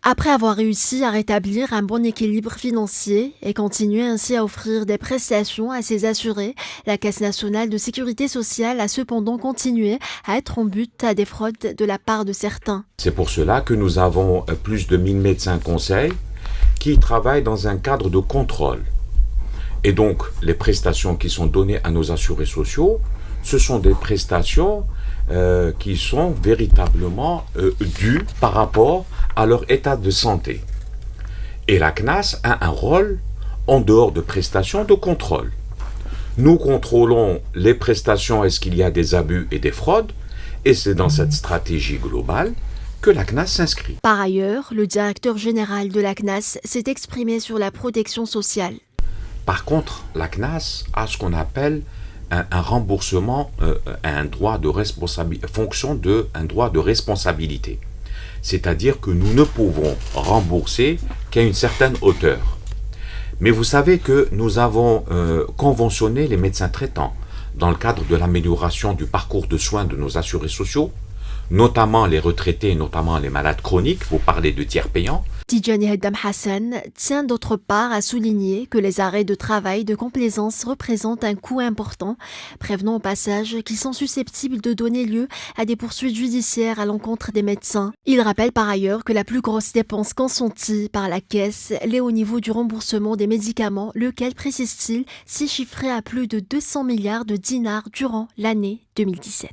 Après avoir réussi à rétablir un bon équilibre financier et continuer ainsi à offrir des prestations à ses assurés, la Caisse nationale de sécurité sociale a cependant continué à être en but à des fraudes de la part de certains. C'est pour cela que nous avons plus de 1000 médecins conseils qui travaillent dans un cadre de contrôle. Et donc, les prestations qui sont données à nos assurés sociaux, ce sont des prestations qui sont véritablement dues par rapport à leur état de santé. Et la CNAS a un rôle en dehors de prestations de contrôle. Nous contrôlons les prestations, est-ce qu'il y a des abus et des fraudes, et c'est dans cette stratégie globale que la CNAS s'inscrit. Par ailleurs, le directeur général de la CNAS s'est exprimé sur la protection sociale. Par contre, la CNAS a ce qu'on appelle un remboursement à un droit de responsabilité, fonction d'un droit de responsabilité. C'est-à-dire que nous ne pouvons rembourser qu'à une certaine hauteur. Mais vous savez que nous avons conventionné les médecins traitants dans le cadre de l'amélioration du parcours de soins de nos assurés sociaux, notamment les retraités, notamment les malades chroniques, vous parlez de tiers payants. Tidjani Heddam Hassan tient d'autre part à souligner que les arrêts de travail de complaisance représentent un coût important, prévenant au passage qu'ils sont susceptibles de donner lieu à des poursuites judiciaires à l'encontre des médecins. Il rappelle par ailleurs que la plus grosse dépense consentie par la caisse l'est au niveau du remboursement des médicaments, lequel, précise-t-il, s'est chiffré à plus de 200 milliards de dinars durant l'année 2017.